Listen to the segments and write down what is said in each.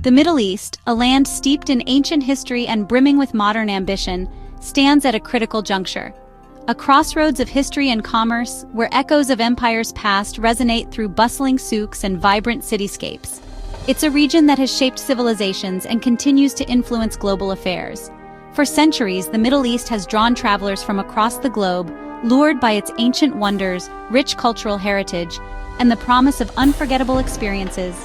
The Middle East, a land steeped in ancient history and brimming with modern ambition, stands at a critical juncture. A crossroads of history and commerce, where echoes of empires past resonate through bustling souks and vibrant cityscapes. It's a region that has shaped civilizations and continues to influence global affairs. For centuries, the Middle East has drawn travelers from across the globe, lured by its ancient wonders, rich cultural heritage, and the promise of unforgettable experiences.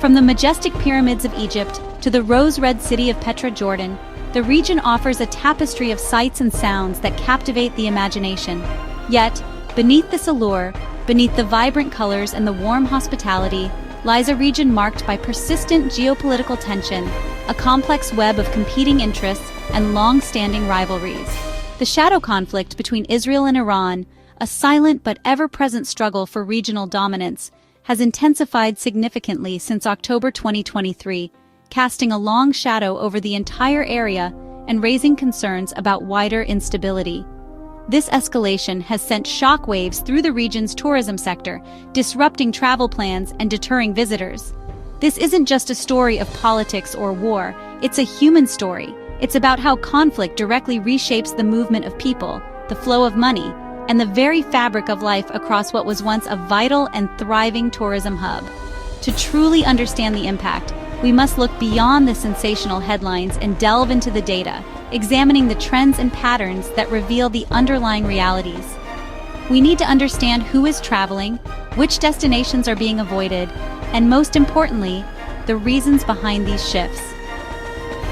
From the majestic pyramids of Egypt to the rose-red city of Petra, Jordan, the region offers a tapestry of sights and sounds that captivate the imagination. Yet, beneath this allure, beneath the vibrant colors and the warm hospitality, lies a region marked by persistent geopolitical tension, a complex web of competing interests and long-standing rivalries. The shadow conflict between Israel and Iran, a silent but ever-present struggle for regional dominance, has intensified significantly since October 2023, casting a long shadow over the entire area and raising concerns about wider instability. This escalation has sent shockwaves through the region's tourism sector, disrupting travel plans and deterring visitors. This isn't just a story of politics or war, it's a human story. It's about how conflict directly reshapes the movement of people, the flow of money, and the very fabric of life across what was once a vital and thriving tourism hub. To truly understand the impact, we must look beyond the sensational headlines and delve into the data, examining the trends and patterns that reveal the underlying realities. We need to understand who is traveling, which destinations are being avoided, and most importantly, the reasons behind these shifts.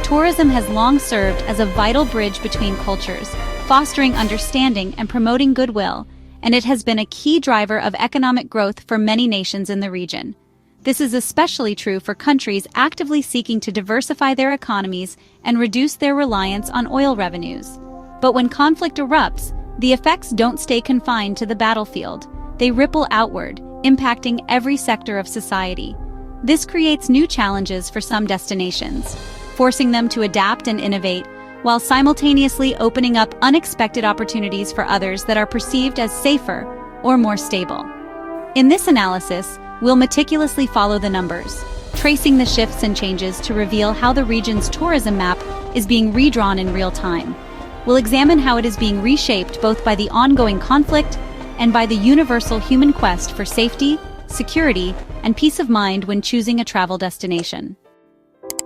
Tourism has long served as a vital bridge between cultures, fostering understanding and promoting goodwill, and it has been a key driver of economic growth for many nations in the region. This is especially true for countries actively seeking to diversify their economies and reduce their reliance on oil revenues. But when conflict erupts, the effects don't stay confined to the battlefield. They ripple outward, impacting every sector of society. This creates new challenges for some destinations, forcing them to adapt and innovate, while simultaneously opening up unexpected opportunities for others that are perceived as safer or more stable. In this analysis, we'll meticulously follow the numbers, tracing the shifts and changes to reveal how the region's tourism map is being redrawn in real time. We'll examine how it is being reshaped both by the ongoing conflict and by the universal human quest for safety, security, and peace of mind when choosing a travel destination.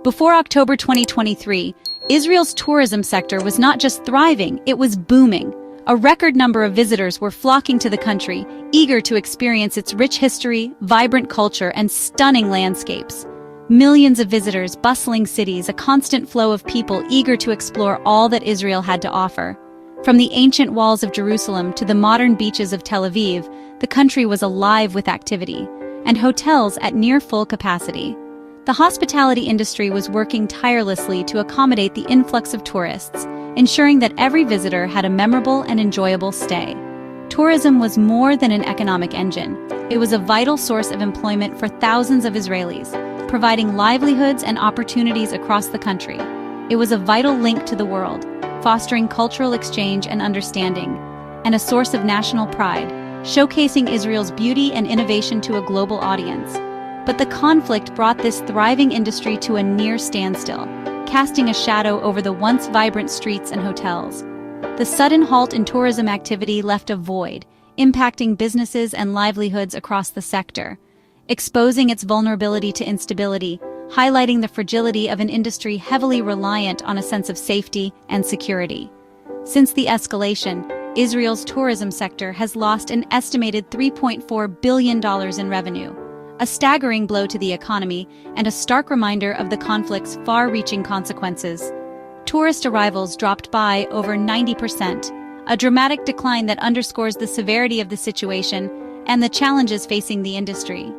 Before October 2023, Israel's tourism sector was not just thriving, it was booming. A record number of visitors were flocking to the country, eager to experience its rich history, vibrant culture, and stunning landscapes. Millions of visitors, bustling cities, a constant flow of people eager to explore all that Israel had to offer. From the ancient walls of Jerusalem to the modern beaches of Tel Aviv, the country was alive with activity, and hotels at near full capacity. The hospitality industry was working tirelessly to accommodate the influx of tourists, ensuring that every visitor had a memorable and enjoyable stay. Tourism was more than an economic engine. It was a vital source of employment for thousands of Israelis, providing livelihoods and opportunities across the country. It was a vital link to the world, fostering cultural exchange and understanding, and a source of national pride, showcasing Israel's beauty and innovation to a global audience. But the conflict brought this thriving industry to a near standstill, casting a shadow over the once vibrant streets and hotels. The sudden halt in tourism activity left a void, impacting businesses and livelihoods across the sector, exposing its vulnerability to instability, highlighting the fragility of an industry heavily reliant on a sense of safety and security. Since the escalation, Israel's tourism sector has lost an estimated $3.4 billion in revenue, a staggering blow to the economy and a stark reminder of the conflict's far-reaching consequences. Tourist arrivals dropped by over 90%, a dramatic decline that underscores the severity of the situation and the challenges facing the industry.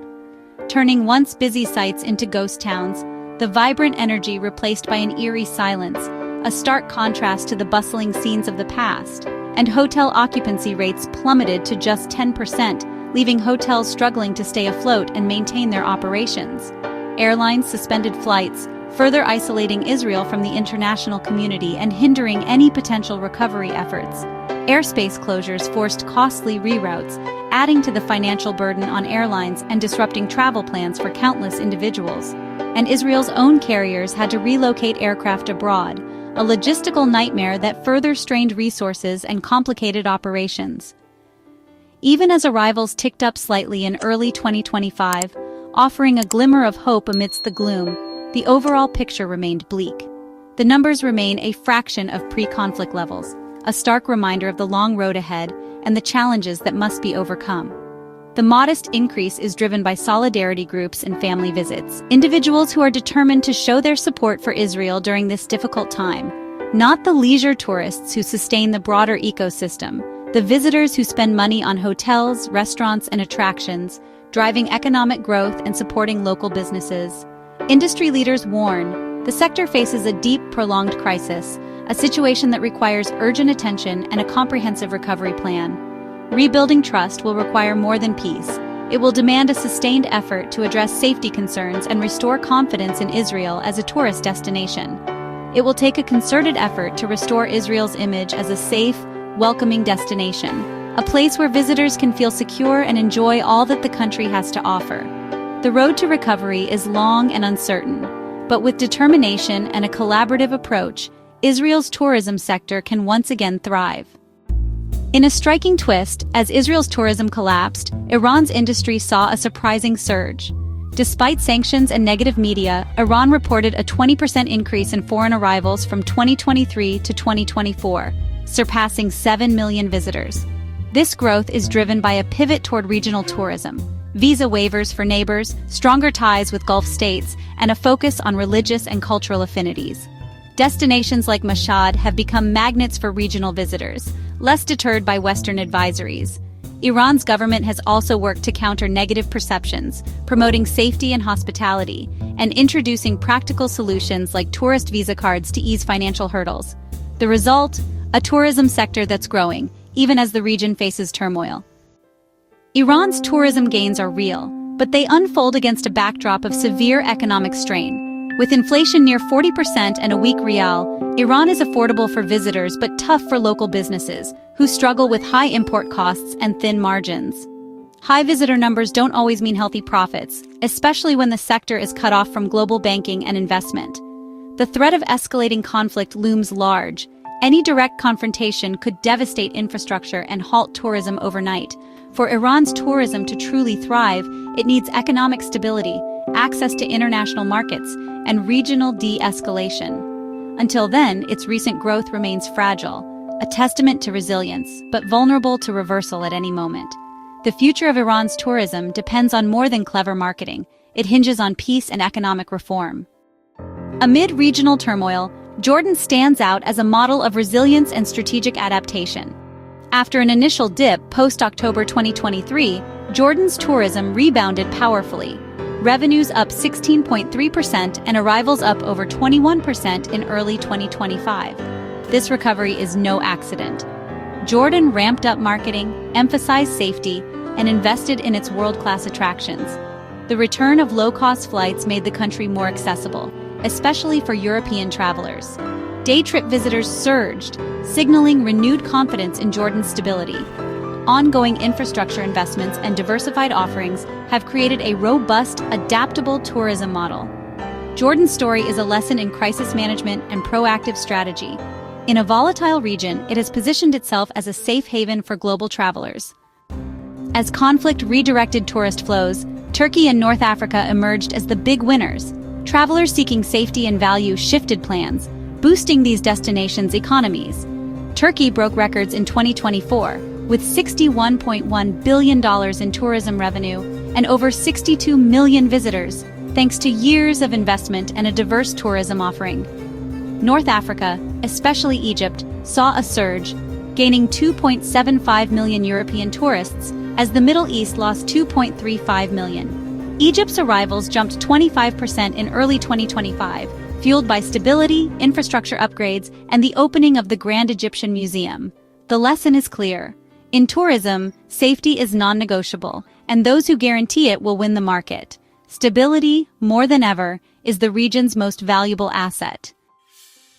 Turning once busy sites into ghost towns, the vibrant energy replaced by an eerie silence, a stark contrast to the bustling scenes of the past, and hotel occupancy rates plummeted to just 10%, leaving hotels struggling to stay afloat and maintain their operations. Airlines suspended flights, further isolating Israel from the international community and hindering any potential recovery efforts. Airspace closures forced costly reroutes, adding to the financial burden on airlines and disrupting travel plans for countless individuals. and Israel's own carriers had to relocate aircraft abroad, a logistical nightmare that further strained resources and complicated operations. Even as arrivals ticked up slightly in early 2025, offering a glimmer of hope amidst the gloom, the overall picture remained bleak. The numbers remain a fraction of pre-conflict levels, a stark reminder of the long road ahead and the challenges that must be overcome. The modest increase is driven by solidarity groups and family visits, individuals who are determined to show their support for Israel during this difficult time, not the leisure tourists who sustain the broader ecosystem, the visitors who spend money on hotels, restaurants, and attractions, driving economic growth and supporting local businesses. Industry leaders warn, the sector faces a deep, prolonged crisis, a situation that requires urgent attention and a comprehensive recovery plan. Rebuilding trust will require more than peace. It will demand a sustained effort to address safety concerns and restore confidence in Israel as a tourist destination. It will take a concerted effort to restore Israel's image as a safe, welcoming destination, a place where visitors can feel secure and enjoy all that the country has to offer. The road to recovery is long and uncertain, but with determination and a collaborative approach, Israel's tourism sector can once again thrive. In a striking twist, as Israel's tourism collapsed, Iran's industry saw a surprising surge. Despite sanctions and negative media, Iran reported a 20% increase in foreign arrivals from 2023 to 2024, surpassing 7 million visitors. This growth is driven by a pivot toward regional tourism, visa waivers for neighbors, stronger ties with Gulf states, and a focus on religious and cultural affinities. Destinations like Mashhad have become magnets for regional visitors, less deterred by Western advisories. Iran's government has also worked to counter negative perceptions, promoting safety and hospitality, and introducing practical solutions like tourist visa cards to ease financial hurdles. The result? A tourism sector that's growing, even as the region faces turmoil. Iran's tourism gains are real, but they unfold against a backdrop of severe economic strain. With inflation near 40% and a weak rial, Iran is affordable for visitors but tough for local businesses, who struggle with high import costs and thin margins. High visitor numbers don't always mean healthy profits, especially when the sector is cut off from global banking and investment. The threat of escalating conflict looms large. Any direct confrontation could devastate infrastructure and halt tourism overnight. For Iran's tourism to truly thrive, it needs economic stability, access to international markets, and regional de-escalation. Until then, its recent growth remains fragile, a testament to resilience, but vulnerable to reversal at any moment. The future of Iran's tourism depends on more than clever marketing. It hinges on peace and economic reform. Amid regional turmoil, Jordan stands out as a model of resilience and strategic adaptation. After an initial dip post-October 2023, Jordan's tourism rebounded powerfully. Revenues up 16.3% and arrivals up over 21% in early 2025. This recovery is no accident. Jordan ramped up marketing, emphasized safety, and invested in its world-class attractions. The return of low-cost flights made the country more accessible, especially for European travelers. Day trip visitors surged, signaling renewed confidence in Jordan's stability. Ongoing infrastructure investments and diversified offerings have created a robust, adaptable tourism model. Jordan's story is a lesson in crisis management and proactive strategy. In a volatile region, it has positioned itself as a safe haven for global travelers. As conflict redirected tourist flows, Turkey and North Africa emerged as the big winners. Travelers seeking safety and value shifted plans, boosting these destinations' economies. Turkey broke records in 2024, with $61.1 billion in tourism revenue and over 62 million visitors, thanks to years of investment and a diverse tourism offering. North Africa, especially Egypt, saw a surge, gaining 2.75 million European tourists, as the Middle East lost 2.35 million. Egypt's arrivals jumped 25% in early 2025, fueled by stability, infrastructure upgrades, and the opening of the Grand Egyptian Museum. The lesson is clear. In tourism, safety is non-negotiable, and those who guarantee it will win the market. Stability, more than ever, is the region's most valuable asset.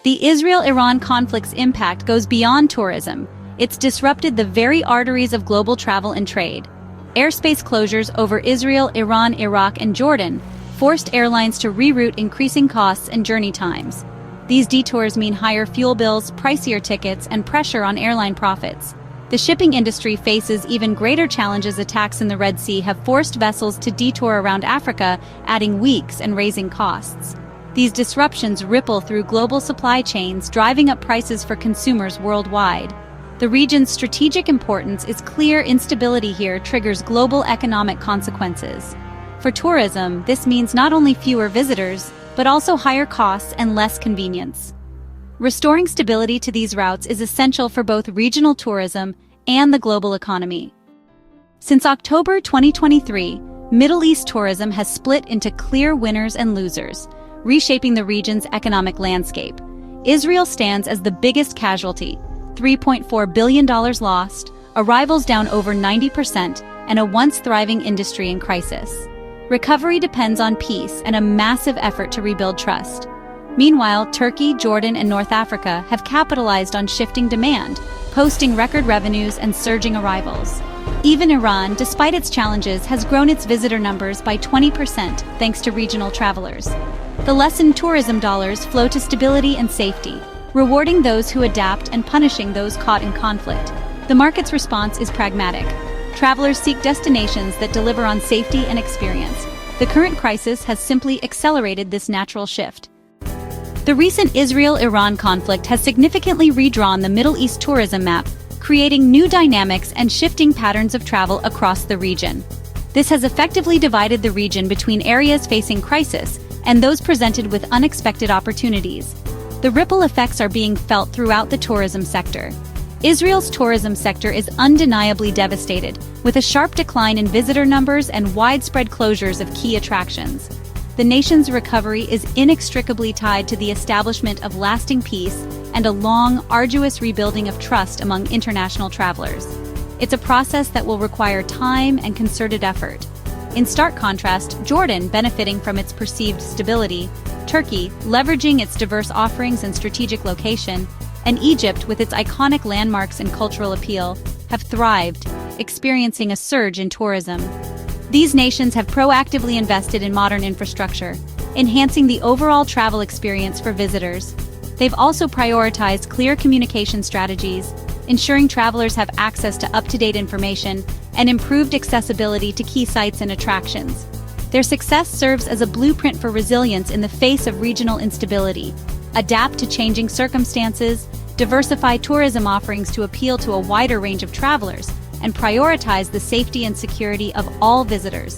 The Israel-Iran conflict's impact goes beyond tourism. It's disrupted the very arteries of global travel and trade. Airspace closures over Israel, Iran, Iraq, and Jordan forced airlines to reroute, increasing costs and journey times. These detours mean higher fuel bills, pricier tickets, and pressure on airline profits. The shipping industry faces even greater challenges. Attacks in the Red Sea have forced vessels to detour around Africa, adding weeks and raising costs. These disruptions ripple through global supply chains, driving up prices for consumers worldwide. The region's strategic importance is clear. Instability here triggers global economic consequences. For tourism, this means not only fewer visitors, but also higher costs and less convenience. Restoring stability to these routes is essential for both regional tourism and the global economy. Since October 2023, Middle East tourism has split into clear winners and losers, reshaping the region's economic landscape. Israel stands as the biggest casualty, $3.4 billion lost, arrivals down over 90%, and a once thriving industry in crisis. Recovery depends on peace and a massive effort to rebuild trust. Meanwhile, Turkey, Jordan, and North Africa have capitalized on shifting demand, posting record revenues and surging arrivals. Even Iran, despite its challenges, has grown its visitor numbers by 20% thanks to regional travelers. The lessened tourism dollars flow to stability and safety, rewarding those who adapt and punishing those caught in conflict. The market's response is pragmatic. Travelers seek destinations that deliver on safety and experience. The current crisis has simply accelerated this natural shift. The recent Israel-Iran conflict has significantly redrawn the Middle East tourism map, creating new dynamics and shifting patterns of travel across the region. This has effectively divided the region between areas facing crisis and those presented with unexpected opportunities. The ripple effects are being felt throughout the tourism sector. Israel's tourism sector is undeniably devastated, with a sharp decline in visitor numbers and widespread closures of key attractions. The nation's recovery is inextricably tied to the establishment of lasting peace and a long, arduous rebuilding of trust among international travelers. It's a process that will require time and concerted effort. In stark contrast, Jordan, benefiting from its perceived stability, Turkey, leveraging its diverse offerings and strategic location, and Egypt, with its iconic landmarks and cultural appeal, have thrived, experiencing a surge in tourism. These nations have proactively invested in modern infrastructure, enhancing the overall travel experience for visitors. They've also prioritized clear communication strategies, ensuring travelers have access to up-to-date information and improved accessibility to key sites and attractions. Their success serves as a blueprint for resilience in the face of regional instability. Adapt to changing circumstances, diversify tourism offerings to appeal to a wider range of travelers, and prioritize the safety and security of all visitors.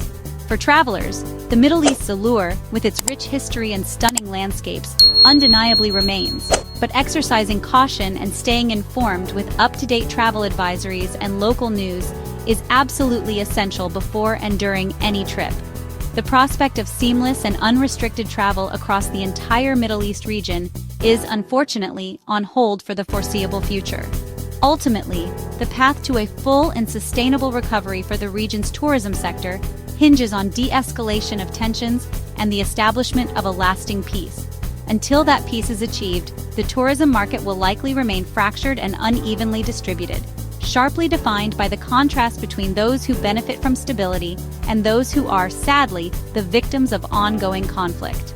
For travelers, the Middle East's allure, with its rich history and stunning landscapes, undeniably remains. But exercising caution and staying informed with up-to-date travel advisories and local news is absolutely essential before and during any trip. The prospect of seamless and unrestricted travel across the entire Middle East region is, unfortunately, on hold for the foreseeable future. Ultimately, the path to a full and sustainable recovery for the region's tourism sector hinges on de-escalation of tensions and the establishment of a lasting peace. Until that peace is achieved, the tourism market will likely remain fractured and unevenly distributed, sharply defined by the contrast between those who benefit from stability and those who are, sadly, the victims of ongoing conflict.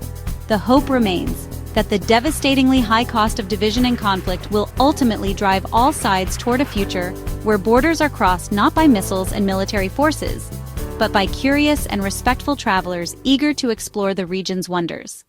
The hope remains that the devastatingly high cost of division and conflict will ultimately drive all sides toward a future where borders are crossed not by missiles and military forces, but by curious and respectful travelers eager to explore the region's wonders.